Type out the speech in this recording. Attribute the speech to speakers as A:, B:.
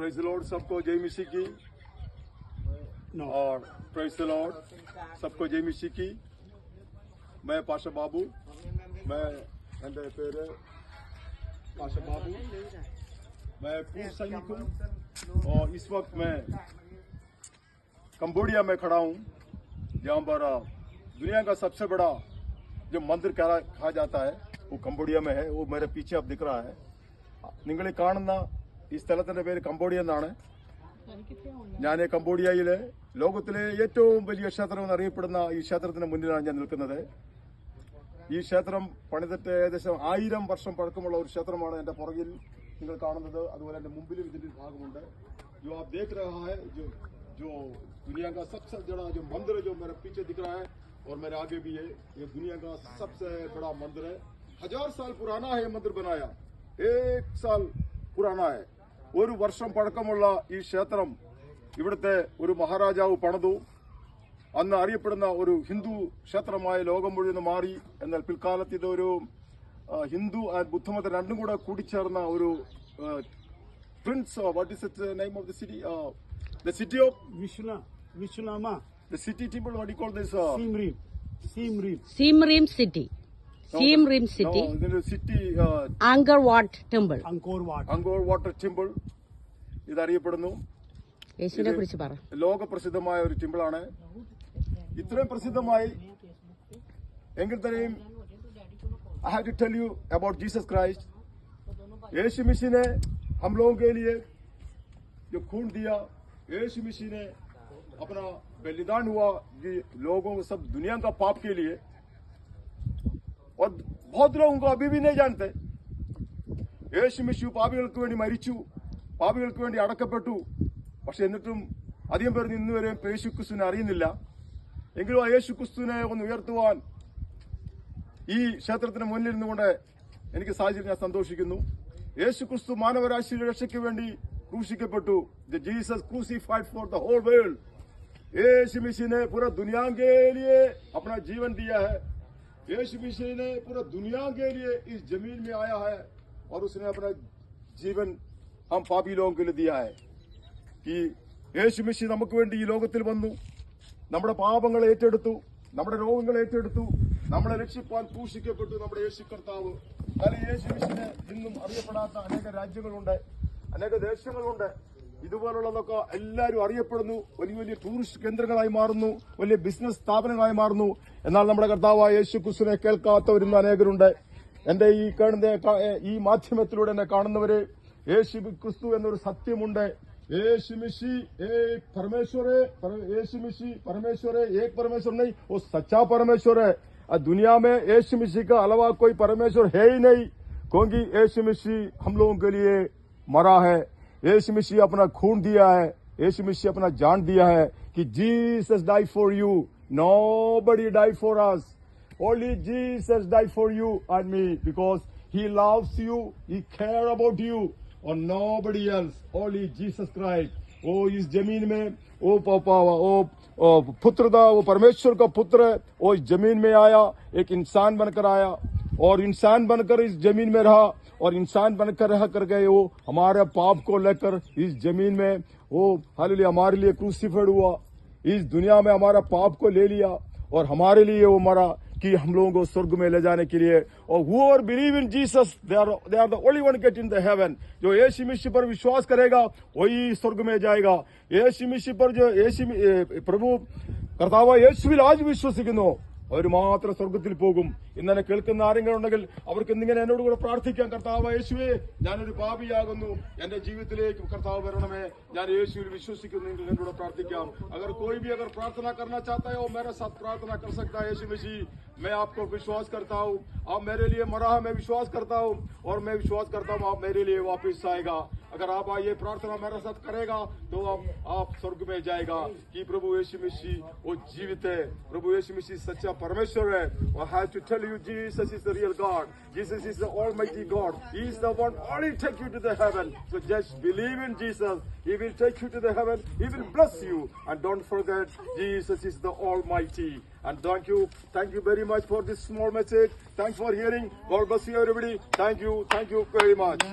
A: Praise the Lord, सबको जय मसीह की। और प्रेज द लॉर्ड, सबको जय मसीह की। मैं पाशा बाबू, मैं एंड पेरे पाशा बाबू, मैं पूर्व सैनिक हूँ और इस वक्त मैं कंबोडिया में खड़ा हूँ, जहाँ पर दुनिया का सबसे बड़ा जो मंदिर कहा जाता है वो कंबोडिया में है। वो मेरे पीछे अब दिख रहा है। നിങ്ങൾ ഈ കാണുന്ന ഈ സ്ഥലത്തിന്റെ പേര് കംബോഡിയ എന്നാണ്. ഞാൻ കംബോഡിയയിലെ ലോകത്തിലെ ഏറ്റവും വലിയ ക്ഷേത്രം എന്നറിയപ്പെടുന്ന ഈ ക്ഷേത്രത്തിന് മുന്നിലാണ് ഞാൻ നിൽക്കുന്നത്. ഈ ക്ഷേത്രം പണിതിട്ട് ഏകദേശം 1000 വർഷം പഴക്കമുള്ള ഒരു ക്ഷേത്രമാണ് എന്റെ പുറകിൽ നിങ്ങൾ കാണുന്നത്. അതുപോലെ എന്റെ മുമ്പിലും ഇതിന്റെ ഭാഗമുണ്ട്. जो आप देख रहा है जो दुनिया का सबसे बड़ा जो मंदिर है जो मेरे पीछे दिख रहा है और मेरे आगे भी है, ये दुनिया का सबसे बड़ा मंदिर है. 1000 साल पुराना है ये मंदिर बनाया. 1 साल पुराना है. ഒരു വർഷം പഴക്കമുള്ള ഈ ക്ഷേത്രം ഇവിടുത്തെ ഒരു മഹാരാജാവ് പണിതു. അന്ന് അറിയപ്പെടുന്ന ഒരു ഹിന്ദു ക്ഷേത്രമായ ലോകം മുഴുവൻ മാറി. എന്നാൽ പിൽക്കാലത്ത് ഇതൊരു ഹിന്ദു ആൻഡ് ബുദ്ധമതം രണ്ടും കൂടെ കൂടിച്ചേർന്ന ഒരു prince, what is it name of the city? The city of Vishwanama. The city temple, what you call this?
B: Siem Reap city. Siem Reap city. Angkor Wat temple.
A: Angkor Wat temple ഇതറിയപ്പെടുന്നു.
B: യേശുവിനെ കുറിച്ച് പറ.
A: ലോക പ്രസിദ്ധമായ ഒരു ടെമ്പിളാണ്. ഇത്രയും പ്രസിദ്ധമായി എങ്കിൽ തന്നെയും I have to tell you about Jesus Christ. यीशु मसीह ने हम लोगों के लिए जो खून दिया, यीशु मसीह ने अपना बलिदान हुआ कि लोगों को, सब दुनिया का पाप के लिए. और बहुत लोग उनको अभी भी नहीं जानते. യേശു മിശിഹു പാപികൾക്ക് വേണ്ടി മരിച്ചു, പാപികൾക്ക് വേണ്ടി അടക്കപ്പെട്ടു. പക്ഷെ എന്നിട്ടും അധികം പേർ ഇന്നുവരെയും യേശു ക്രിസ്തുവിനെ അറിയുന്നില്ല. എങ്കിലും ആ യേശു ക്രിസ്തുവിനെ ഒന്ന് ഉയർത്തുവാൻ ഈ ക്ഷേത്രത്തിന് മുന്നിൽ നിന്നുകൊണ്ട് എനിക്ക് സാഹചര്യം ഞാൻ സന്തോഷിക്കുന്നു. യേശു ക്രിസ്തു മാനവരാശിയുടെ രക്ഷയ്ക്ക് വേണ്ടി ക്രൂശിക്കപ്പെട്ടു. Jesus crucified for the whole world. यीशु मसीह ने पूरा दुनिया के लिए अपना जीवन दिया है. यीशु मसीह ने पूरा दुनिया के लिए इस जमीन में आया है और उसने अपना जीवन हम पापी लोगों के लिए दिया है. कि യേശു മസീഹ് നമുക്ക് വേണ്ടി ഈ ലോകത്തിൽ വന്നു, നമ്മുടെ പാപങ്ങൾ ഏറ്റെടുത്തു, നമ്മുടെ രോഗങ്ങൾ ഏറ്റെടുത്തു, നമ്മളെ രക്ഷിപ്പാൻ ക്രൂശിക്കപ്പെട്ടു നമ്മുടെ യേശു കർത്താവ്. കാരണം യേശു മസീഹിനെ ഇന്നും അറിയപ്പെടാത്ത അനേക രാജ്യങ്ങളുണ്ട്, അനേക ദേശങ്ങളുണ്ട്. ഇതുപോലുള്ളതൊക്കെ എല്ലാവരും അറിയപ്പെടുന്നു. വലിയ വലിയ ടൂറിസ്റ്റ് കേന്ദ്രങ്ങളായി മാറുന്നു, വലിയ ബിസിനസ് സ്ഥാപനങ്ങളായി മാറുന്നു. എന്നാൽ നമ്മുടെ കർത്താവായ യേശു ക്രിസ്തുവിനെ കേൾക്കാത്തവരിന്ന് അനേകരുണ്ട്. എന്റെ ഈ കാണുന്ന ഈ മാധ്യമത്തിലൂടെ എന്നെ കാണുന്നവര്, യേശു ക്രിസ്തു എന്നൊരു സത്യമുണ്ട്. यीशु मसीह एक परमेश्वर है. यीशु मसीह परमेश्वर है, एक परमेश्वर नहीं, वो सच्चा परमेश्वर है. दुनिया में यीशु मसीह का अलावा कोई परमेश्वर है ही नहीं, क्योंकि यीशु मसीह हम लोगों के लिए मरा है. यीशु मसीह अपना खून दिया है, यीशु मसीह अपना जान दिया है कि Jesus died for you, nobody died for us, only Jesus died for you and me, because he loves you, he cares about you, और nobody else, only Jesus Christ. वो इस जमीन में वो पुत्र था, वो परमेश्वर का पुत्र है. वो इस जमीन में आया, एक इंसान बनकर आया और इंसान बनकर इस जमीन में रहा और इंसान बनकर रह कर गए. वो हमारे पाप को लेकर इस जमीन में वो हालेलुया हमारे लिए क्रूसिफाइड हुआ. इस दुनिया में हमारा पाप को ले लिया और हमारे लिए वो मरा कि हम लोगों को स्वर्ग में ले जाने के लिए. और whoever believe in Jesus, they are the only one get in the heaven. जो यीशु मसीह पर विश्वास करेगा वही स्वर्ग में जाएगा. यीशु मसीह पर जो प्रभु കർത്താവ് യേശുവിൽ ആര് വിശ്വസിക്കുന്നു അവർ മാത്രം സ്വർഗത്തിൽ പോകും. ഇന്നെ കേൾക്കുന്ന ആരെങ്കിലും ഉണ്ടെങ്കിൽ അവർക്ക് എന്തിങ്ങനെ എന്നോട് കൂടെ പ്രാർത്ഥിക്കാം. കർത്താവ് യേശുവേ, ഞാനൊരു പാപിയാകുന്നു, എന്റെ ജീവിതത്തിലേക്ക് കർത്താവ് വരണമേ, ഞാൻ യേശുവിൽ വിശ്വസിക്കുന്നു എങ്കിൽ എന്നോട് പ്രാർത്ഥിക്കാം. अगर कोई भी अगर प्रार्थना करना चाहता है वो मेरे साथ प्रार्थना कर सकता है. यीशु मसीह, मैं आपको विश्वास करता हूँ, आप मेरे लिए मरा है, मैं विश्वास करता हूँ और मैं विश्वास करता हूँ आप मेरे लिए वापस आएगा. अगर आप ये प्रार्थना मेरे साथ करेगा तो आप स्वर्ग में जाएगा. कि प्रभु यीशु मसीह वो जीवित है, प्रभु यीशु मसीह सच्चा परमेश्वर है. I have to tell you, Jesus is the real God. Jesus is the Almighty God. He is the one only take you to the heaven. So just believe in Jesus. He will take you to the heaven. He will bless you. And don't forget, Jesus is the Almighty. And thank you very much for this small message. Thanks for hearing. God bless you everybody. Thank you very much.